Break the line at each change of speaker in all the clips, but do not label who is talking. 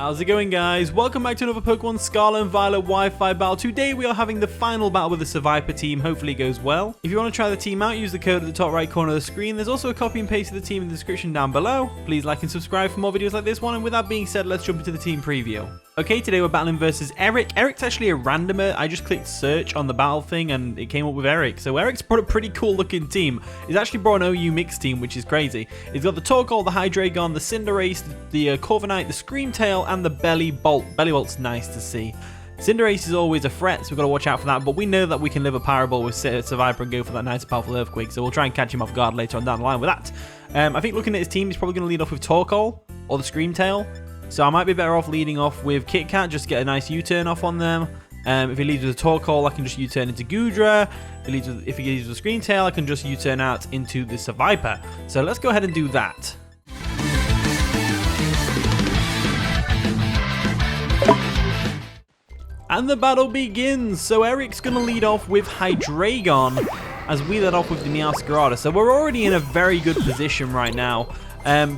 How's it going, guys? Welcome back to another Pokemon Scarlet and Violet Wi-Fi battle. Today we are having the final battle with the Seviper team. Hopefully it goes well. If you want to try the team out, use the code at the top right corner of the screen. There's also a copy and paste of the team in the description down below. Please like and subscribe for more videos like this one. And with that being said, let's jump into the team preview. Okay, today we're battling versus Eric. Eric's actually a randomer. I just clicked search on the battle thing and it came up with Eric. So Eric's brought a pretty cool looking team. He's actually brought an OU mixed team, which is crazy. He's got the Torkoal, the Hydreigon, the Cinderace, the Corviknight, the Screamtail, and the Bellybolt. Bellybolt's nice to see. Cinderace is always a threat, so we've got to watch out for that, but we know that we can live a Powerball with Seviper and go for that nice powerful Earthquake, so we'll try and catch him off guard later on down the line with that. I think looking at his team, he's probably going to lead off with Torkoal or the Screamtail, so I might be better off leading off with KitKat, just get a nice U-turn off on them. If he leads with a Torkoal, I can just U-turn into Goodra. If he leads with a Screamtail, I can just U-turn out into the Seviper. So let's go ahead and do that. And the battle begins. So Eric's going to lead off with Hydreigon as we lead off with the Meowscarada. So we're already in a very good position right now.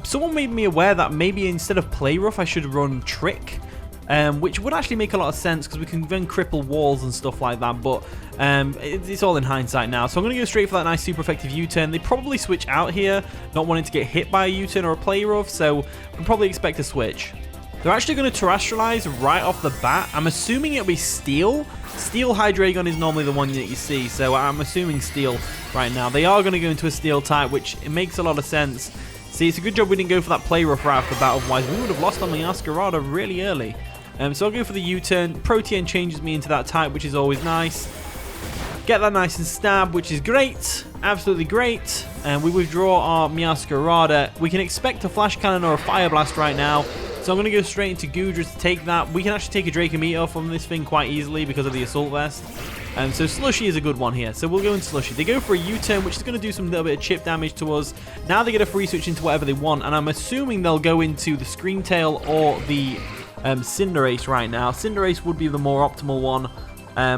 Someone made me aware that maybe instead of Play Rough, I should run Trick. Which would actually make a lot of sense because we can then cripple walls and stuff like that, but it's all in hindsight now. So I'm going to go straight for that nice super effective U-turn. They probably switch out here, not wanting to get hit by a U-turn or a Play Rough, so we can probably expect a switch. They're actually going to terrestrialize right off the bat. I'm assuming it'll be Steel. Steel Hydreigon is normally the one that you see, so I'm assuming Steel right now. They are going to go into a Steel type, which it makes a lot of sense. See, it's a good job we didn't go for that Play Rough right off the bat, otherwise we would have lost on the Meowscarada really early. So I'll go for the U-turn. Protean changes me into that type, which is always nice. Get that nice and stab, which is great. Absolutely great. And we withdraw our Meowscarada. We can expect a Flash Cannon or a Fire Blast right now. So I'm going to go straight into Goodra to take that. We can actually take a Draco Meteor from this thing quite easily because of the Assault Vest. So Slushie is a good one here. So we'll go into Slushie. They go for a U-turn, which is going to do some little bit of chip damage to us. Now they get a free switch into whatever they want. And I'm assuming they'll go into the Screamtail or the Cinderace right now. Cinderace would be the more optimal one.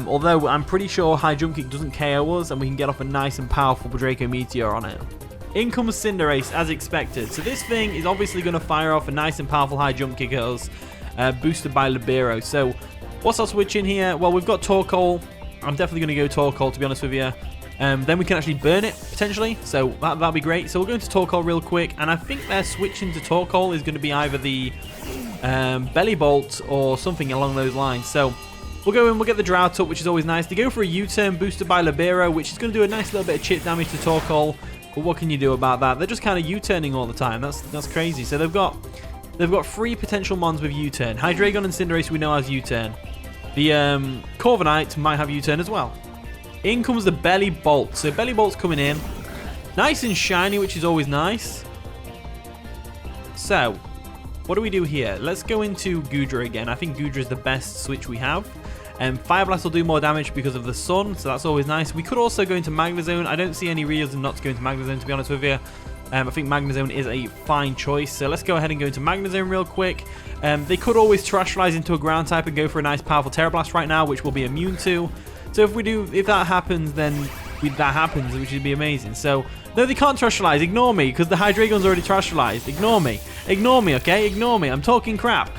Although I'm pretty sure High Jump Kick doesn't KO us. And we can get off a nice and powerful Draco Meteor on it. In comes Cinderace, as expected. So this thing is obviously going to fire off a nice and powerful High Jump Kick at us, boosted by Libero. So what's our switch in here? Well, we've got Torkoal. I'm definitely going to go Torkoal, to be honest with you. Then we can actually burn it, potentially. So that'll be great. So we'll go into Torkoal real quick. And I think their switch into Torkoal is going to be either the Bellybolt or something along those lines. So we'll go in, we'll get the Drought up, which is always nice. They go for a U-turn boosted by Libero, which is going to do a nice little bit of chip damage to Torkoal. But what can you do about that? They're just kind of U-turning all the time. That's crazy. So they've got 3 potential mons with U-turn. Hydreigon and Cinderace we know has U-turn. The Corviknight might have U-turn as well. In comes the Bellybolt. So Bellybolt's coming in. Nice and shiny, which is always nice. So what do we do here? Let's go into Goodra again. I think Goodra is the best switch we have. Fire Blast will do more damage because of the sun, so that's always nice. We could also go into Magnezone. I don't see any reason not to go into Magnezone, to be honest with you. I think Magnezone is a fine choice, so let's go ahead and go into Magnezone real quick. They could always terrestrialize into a ground type and go for a nice powerful Tera Blast right now, which we'll be immune to. So if that happens, then that happens, which would be amazing. So no, they can't terrestrialize. Ignore me, because the Hydreigon's already terrestrialized. Ignore me, okay? Ignore me. I'm talking crap.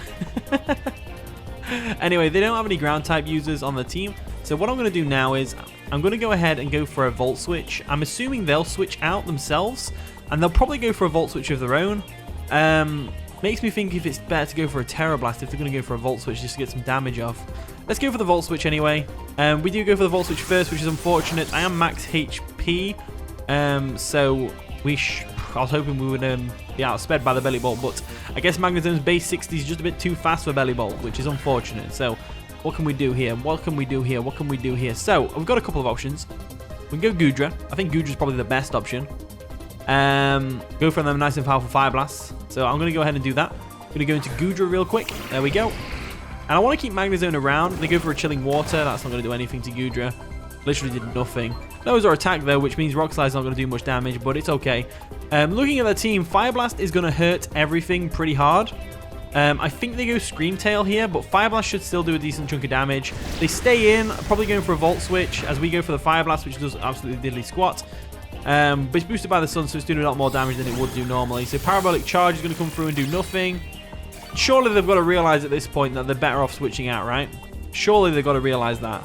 Anyway, they don't have any ground type users on the team. So what I'm going to do now is I'm going to go ahead and go for a Volt Switch. I'm assuming they'll switch out themselves. And they'll probably go for a Volt Switch of their own. Makes me think if it's better to go for a Tera Blast if they're going to go for a Volt Switch just to get some damage off. Let's go for the Volt Switch anyway. We do go for the Volt Switch first, which is unfortunate. I am max HP. So I was hoping we would be outsped by the Bellybolt, but I guess Magnezone's base 60 is just a bit too fast for Bellybolt, which is unfortunate. So what can we do here? What can we do here? What can we do here? So we've got a couple of options. We can go Goodra. I think Goodra's probably the best option. Go for them nice and powerful Fire Blasts. So I'm going to go ahead and do that. I'm going to go into Goodra real quick. There we go. And I want to keep Magnezone around. They go for a Chilling Water. That's not going to do anything to Goodra. Literally did nothing. Those are attack though, which means Rock Slide's not going to do much damage, but it's okay. Looking at the team, Fire Blast is going to hurt everything pretty hard. I think they go Screamtail here, but Fire Blast should still do a decent chunk of damage. They stay in, probably going for a Volt Switch as we go for the Fire Blast, which does absolutely diddly squat. But it's boosted by the sun, so it's doing a lot more damage than it would do normally. So Parabolic Charge is going to come through and do nothing. surely they've got to realize at this point that they're better off switching out, right? Surely they've got to realize that.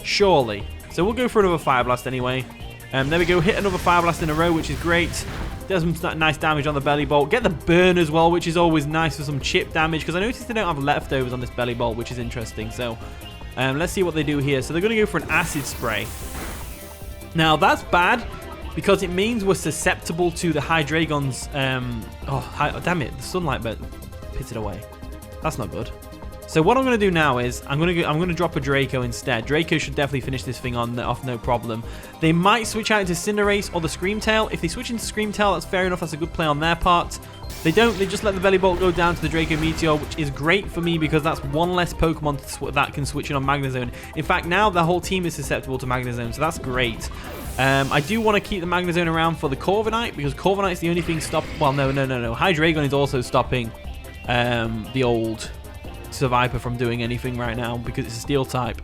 Surely. So we'll go for another Fire Blast anyway. There we go. Hit another Fire Blast in a row, which is great. Does some nice damage on the Belly Bolt. Get the burn as well, which is always nice for some chip damage, because I noticed they don't have leftovers on this Belly Bolt, which is interesting. So let's see what they do here. So they're going to go for an Acid Spray. Now, that's bad, because it means we're susceptible to the Hydreigon's... damn it. The Sunlight pissed it away. That's not good. So what I'm going to do now is I'm going to drop a Draco instead. Draco should definitely finish this thing off no problem. They might switch out into Cinderace or the Screamtail. If they switch into Screamtail, that's fair enough. That's a good play on their part. They don't. They just let the Belly Bolt go down to the Draco Meteor, which is great for me because that's one less Pokemon that can switch in on Magnezone. In fact, now the whole team is susceptible to Magnezone, so that's great. I do want to keep the Magnezone around for the Corviknight because Corviknight's the only thing Well, no. Hydreigon is also stopping the old Seviper from doing anything right now because it's a Steel type.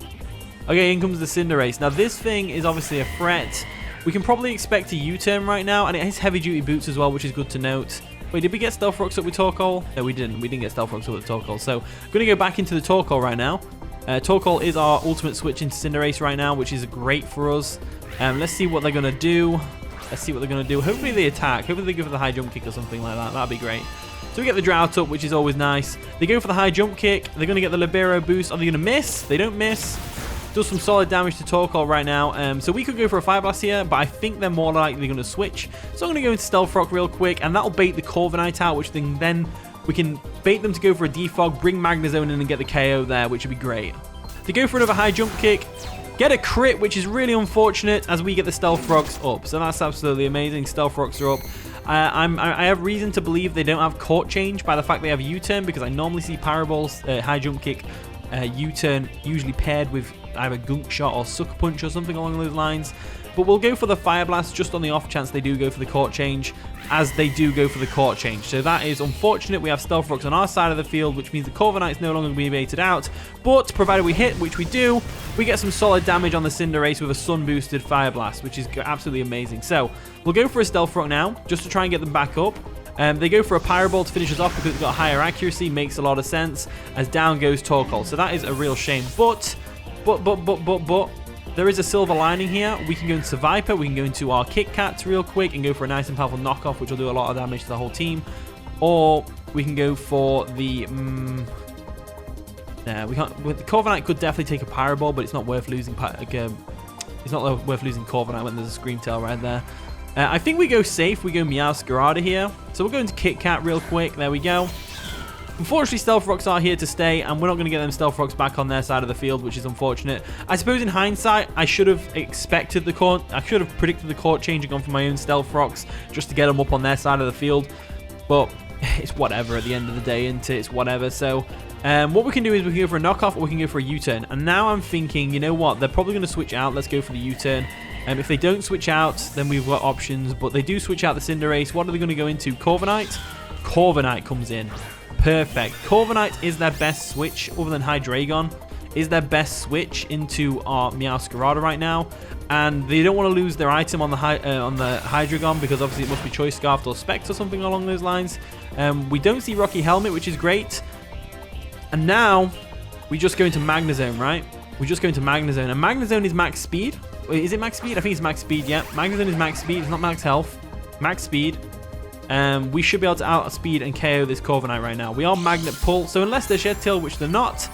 Okay, in comes the Cinderace. Now, this thing is obviously a threat. We can probably expect a U-turn right now, and it has heavy-duty boots as well, which is good to note. Wait, did we get Stealth Rocks up with Torkoal? No, we didn't. We didn't get Stealth Rocks up with Torkoal. So, I'm going to go back into the Torkoal right now. Torkoal is our ultimate switch into Cinderace right now, which is great for us. Let's see what they're going to do. Hopefully they attack. Hopefully they go for the high jump kick or something like that. That'd be great. So we get the Drought up, which is always nice. They go for the high jump kick. They're going to get the Libero boost. Are they going to miss? They don't miss. Does some solid damage to Torkoal right now. So we could go for a Fire Blast here, but I think they're more likely going to switch. So I'm going to go into Stealth Rock real quick, and that'll bait the Corviknight out, which then we can bait them to go for a Defog, bring Magnezone in and get the KO there, which would be great. They go for another high jump kick. Get a crit, which is really unfortunate as we get the Stealth Rocks up. So that's absolutely amazing. Stealth Rocks are up. I have reason to believe they don't have Court Change by the fact they have U-turn, because I normally see Paraballs, high jump kick, U-turn usually paired with either Gunk Shot or Sucker Punch or something along those lines. But we'll go for the Fire Blast just on the off chance they do go for the Court Change, as they do go for the Court Change. So that is unfortunate. We have Stealth Rocks on our side of the field, which means the Corviknight's no longer going to be baited out. But provided we hit, which we do, we get some solid damage on the Cinderace with a Sun boosted Fire Blast, which is absolutely amazing. So we'll go for a Stealth Rock now, just to try and get them back up. They go for a Pyro to finish us off because it's got higher accuracy. Makes a lot of sense, as down goes Torkoal. So that is a real shame. But there is a silver lining here. We can go into Seviper, we can go into our KitKats real quick and go for a nice and powerful knockoff, which will do a lot of damage to the whole team. Or we can go for the... we can't. The Corviknight could definitely take a Pyro Ball, but it's not worth losing. It's not worth losing Corviknight when there's a Screamtail right there. I think we go safe. We go Meowscarada here. So we'll go into KitKat real quick. There we go. Unfortunately, Stealth Rocks are here to stay, and we're not going to get them Stealth Rocks back on their side of the field, which is unfortunate. I suppose in hindsight, I should have expected the Court. I should have predicted the Court change and gone for my own Stealth Rocks just to get them up on their side of the field. But it's whatever at the end of the day, isn't it? It's whatever. So what we can do is we can go for a knockoff or we can go for a U-turn. And now I'm thinking, you know what? They're probably going to switch out. Let's go for the U-turn. If they don't switch out, then we've got options. But they do switch out the Cinderace. What are they going to go into? Corviknight? Corviknight comes in. Perfect. Corviknight is their best switch, other than Hydreigon, is their best switch into our Meowscarada right now. And they don't want to lose their item on the Hydreigon, because obviously it must be Choice Scarf or Specs or something along those lines. We don't see Rocky Helmet, which is great. And now we just go into Magnezone, right? We just go into Magnezone. And Magnezone is max speed. Wait, is it max speed? I think it's max speed, yeah. Magnezone is max speed. It's not max health. Max speed. We should be able to outspeed and KO this Corviknight right now. We are Magnet Pull, so unless they're Shed Tail, which they're not,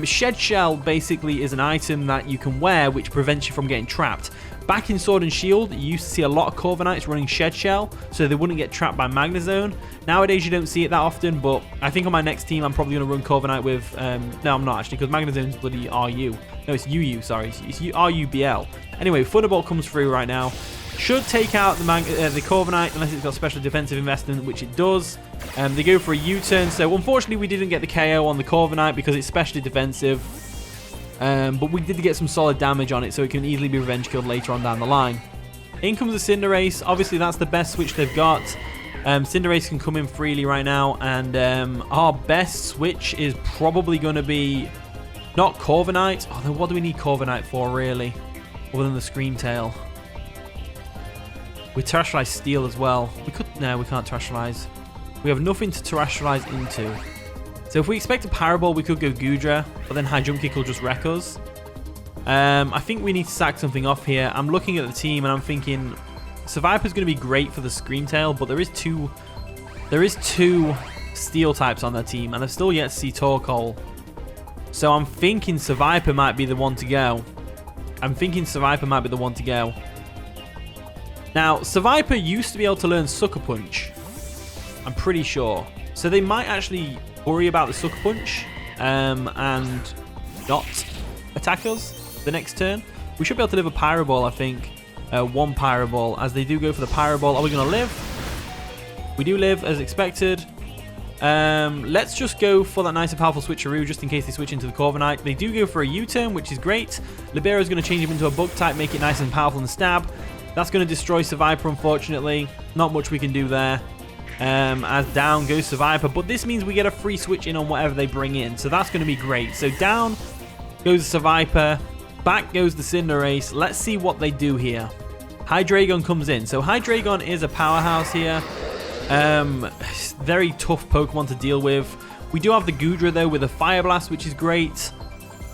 Shed Shell basically is an item that you can wear which prevents you from getting trapped. Back in Sword and Shield, you used to see a lot of Corviknights running Shed Shell, so they wouldn't get trapped by Magnezone. Nowadays, you don't see it that often, but I think on my next team, I'm probably going to run Corviknight with... no, I'm not, actually, because Magnezone's bloody RU. No, it's UU, sorry. It's RUBL. Anyway, Thunderbolt comes through right now. Should take out the Corviknight unless it's got special defensive investment, which it does. They go for a U-turn, so unfortunately we didn't get the KO on the Corviknight because it's specially defensive. But we did get some solid damage on it, so it can easily be revenge killed later on down the line. In comes the Cinderace. Obviously that's the best switch they've got. Cinderace can come in freely right now, and our best switch is probably going to be not Corviknight. Oh, then what do we need Corviknight for really, other than the Screamtail? We terrestrialize Steel as well. We could... No, we can't terrestrialize. We have nothing to terrestrialize into. So if we expect a Power Ball, we could go Goodra, but then High Jump Kick will just wreck us. I think we need to sack something off here. I'm looking at the team and I'm thinking Seviper's going to be great for the Scream Tail, but there is two Steel types on their team, and I've still yet to see Torkoal. So I'm thinking Seviper might be the one to go. Now, Seviper used to be able to learn Sucker Punch. I'm pretty sure. So they might actually worry about the Sucker Punch and not attack us the next turn. We should be able to live a Pyro Ball, I think. One Pyro Ball, as they do go for the Pyro Ball. Are we going to live? We do live, as expected. Let's just go for that nice and powerful Switcheroo, just in case they switch into the Corviknight. They do go for a U-turn, which is great. Libero is going to change him into a Bug type, make it nice and powerful and stab. That's going to destroy Seviper, unfortunately. Not much we can do there. As down goes Seviper, but this means we get a free switch in on whatever they bring in, so that's going to be great. So down goes Seviper, back goes the Cinderace. Let's see what they do here. Hydreigon comes in. So Hydreigon is a powerhouse here. Very tough Pokemon to deal with. We do have the Goodra though with a Fire Blast, which is great.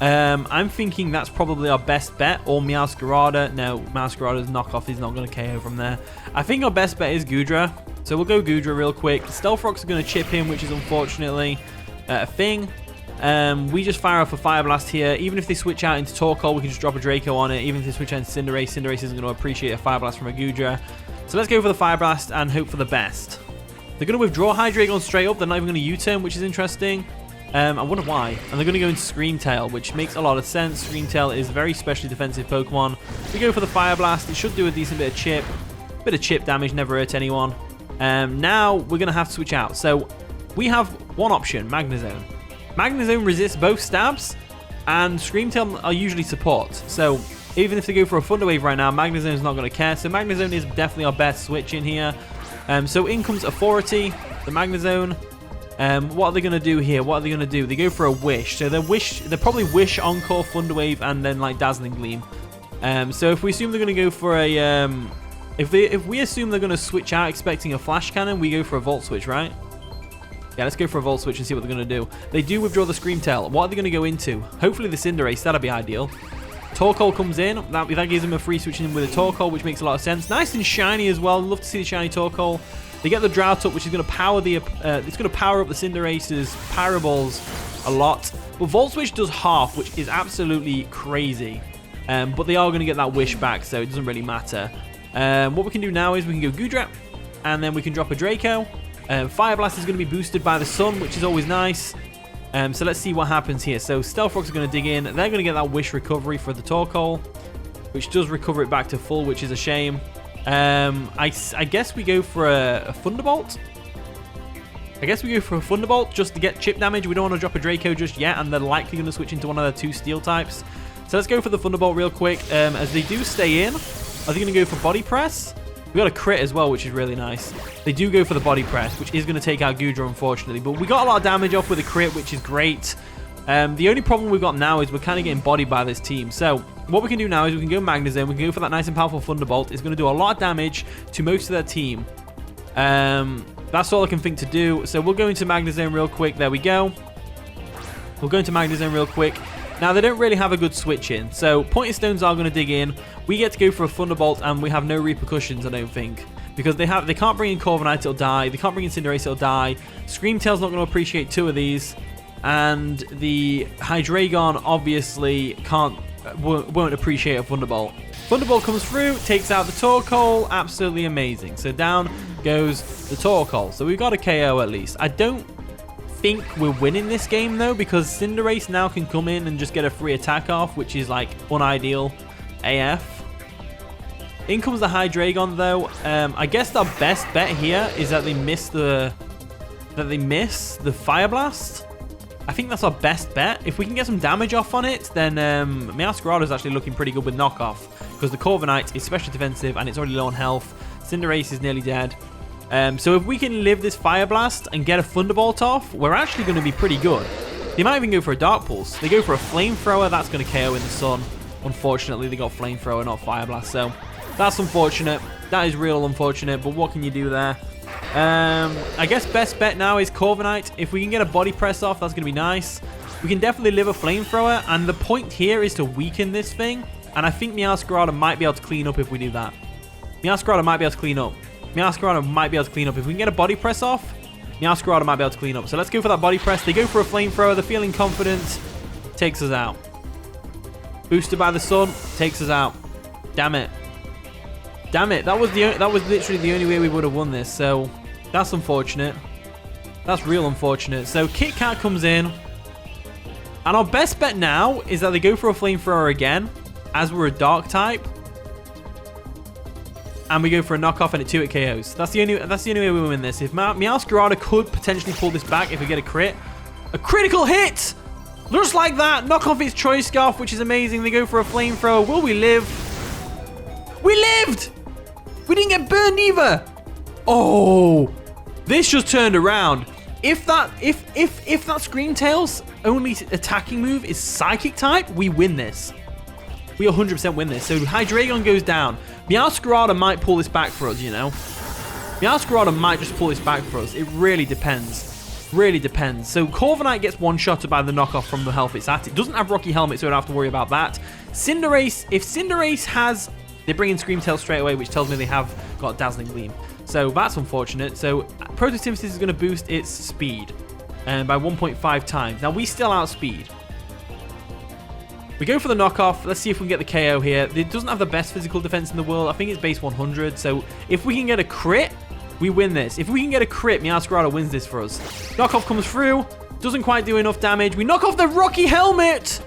I'm thinking that's probably our best bet, or Meowscarada. No, Meowscarada's knockoff is not going to KO from there. I think our best bet is Goodra. So we'll go Goodra real quick. Stealth Rocks are going to chip him, which is unfortunately a thing. We just fire off a Fire Blast here. Even if they switch out into Torkoal, we can just drop a Draco on it. Even if they switch out into Cinderace, Cinderace isn't going to appreciate a Fire Blast from a Goodra. So let's go for the Fire Blast and hope for the best. They're going to withdraw Hydreigon straight up. They're not even going to U-turn, which is interesting. I wonder why. And they're going to go into Scream Tail, which makes a lot of sense. Scream Tail is a very specially defensive Pokemon. We go for the Fire Blast. It should do a decent bit of chip. Bit of chip damage, never hurt anyone. Now we're going to have to switch out. So we have one option, Magnezone. Magnezone resists both stabs, and Scream Tail are usually support. So even if they go for a Thunder Wave right now, Magnezone's not going to care. So Magnezone is definitely our best switch in here. So in comes Authority, the Magnezone. What are they going to do here? What are they going to do? They go for a Wish. So they'll probably Wish, Encore, Thunder Wave, and then like Dazzling Gleam. So if we assume they're going to go for a... If we assume they're going to switch out expecting a Flash Cannon, we go for a Volt Switch, right? Yeah, let's go for a Volt Switch and see what they're going to do. They do withdraw the Scream Tail. What are they going to go into? Hopefully the Cinderace. That'd be ideal. Torkoal comes in. That gives them a free switch in with a Torkoal, which makes a lot of sense. Nice and shiny as well. Love to see the shiny Torkoal. They get the Drought up, which is going to power the... it's going to power up the Cinderace's Pyro Balls a lot. But Volt Switch does half, which is absolutely crazy. But they are going to get that Wish back, so it doesn't really matter. What we can do now is we can go Goodra, and then we can drop a Draco. Fire Blast is going to be boosted by the Sun, which is always nice. So let's see what happens here. So Stealth Rocks are going to dig in. They're going to get that Wish recovery for the Torkoal, which does recover it back to full, which is a shame. I guess we go for a Thunderbolt. Just to get chip damage. We don't want to drop a Draco just yet, and they're likely going to switch into one of their two Steel types. So let's go for the Thunderbolt real quick. As they do stay in, are they going to go for Body Press? We got a crit as well, which is really nice. They do go for the Body Press, which is going to take out Goodra, unfortunately. But we got a lot of damage off with a crit, which is great. The only problem we've got now is we're kind of getting bodied by this team. So what we can do now is we can go Magnezone. We can go for that nice and powerful Thunderbolt. It's going to do a lot of damage to most of their team. That's all I can think to do. So we'll go into Magnezone real quick. There we go. We'll go into Magnezone real quick. Now, they don't really have a good switch in. So Pointed Stones are going to dig in. We get to go for a Thunderbolt, and we have no repercussions, I don't think. Because they can't bring in Corviknight, it'll die. They can't bring in Cinderace, it'll die. Scream Tail's not going to appreciate two of these. And the Hydreigon obviously won't appreciate a Thunderbolt. Thunderbolt comes through, takes out the Torkoal. Absolutely amazing. So down goes the Torkoal. So we've got a KO at least. I don't think we're winning this game though, because Cinderace now can come in and just get a free attack off, which is like unideal AF. In comes the Hydreigon though. I guess our best bet here is that they miss the Fire Blast. I think that's our best bet. If we can get some damage off on it, then Meowscarada is actually looking pretty good with knockoff, because the Corviknight is special defensive and it's already low on health. Cinderace is nearly dead. So if we can live this Fire Blast and get a Thunderbolt off, we're actually going to be pretty good. They might even go for a Dark Pulse. They go for a Flamethrower. That's going to KO in the Sun. Unfortunately, they got Flamethrower, not Fire Blast. So that's unfortunate. That is real unfortunate, but what can you do there? I guess best bet now is Corviknight. If we can get a body press off, that's going to be nice. We can definitely live a flamethrower, and the point here is to weaken this thing. And I think Meowscarada might be able to clean up if we do that. Meowscarada might be able to clean up. Meowscarada might be able to clean up. If we can get a body press off, Meowscarada might be able to clean up. So let's go for that body press. They go for a flamethrower. They're feeling confident. Takes us out. Boosted by the sun. Takes us out. Damn it. Damn it. That was literally the only way we would have won this. So that's unfortunate. That's real unfortunate. So KitKat comes in. And our best bet now is that they go for a flamethrower again, as we're a dark type. And we go for a knockoff and it 2-hit KOs. That's the only way we win this. If Meowscarada could potentially pull this back if we get a crit. A critical hit! Just like that. Knock off its Choice Scarf, which is amazing. They go for a flamethrower. Will we live? We lived! We didn't get burned either. Oh! This just turned around. If that Screamtail's only attacking move is Psychic type, we win this. We 100% win this. So Hydreigon goes down. Meowscarada might pull this back for us, you know. Meowscarada might just pull this back for us. It really depends. Really depends. So Corviknight gets one-shotted by the knockoff from the health it's at. It doesn't have Rocky Helmet, so we don't have to worry about that. Cinderace, if Cinderace has... They bring in Screamtail straight away, which tells me they have got Dazzling Gleam. So that's unfortunate. So Protosynthesis is going to boost its speed by 1.5 times. Now we still outspeed. We go for the knockoff. Let's see if we can get the KO here. It doesn't have the best physical defense in the world. I think it's base 100. So if we can get a crit, we win this. If we can get a crit, Meowscarada wins this for us. Knockoff comes through. Doesn't quite do enough damage. We knock off the Rocky Helmet.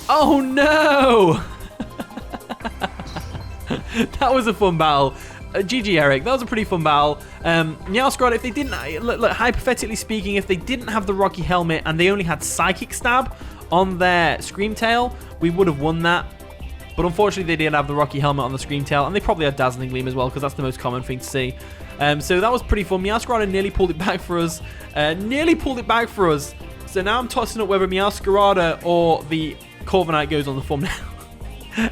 Oh no. That was a fun battle. GG, Eric. That was a pretty fun battle. Meowscarada, if they didn't, look, hypothetically speaking, if they didn't have the Rocky Helmet and they only had Psychic Stab on their Screamtail, we would have won that. But unfortunately, they did have the Rocky Helmet on the Screamtail, and they probably had Dazzling Gleam as well, because that's the most common thing to see. So that was pretty fun. Meowscarada nearly pulled it back for us. So now I'm tossing up whether Meowscarada or the Corviknight goes on the thumbnail.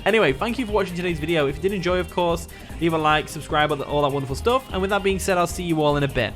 Anyway, thank you for watching today's video. If you did enjoy, of course, leave a like, subscribe, all that wonderful stuff. And with that being said, I'll see you all in a bit.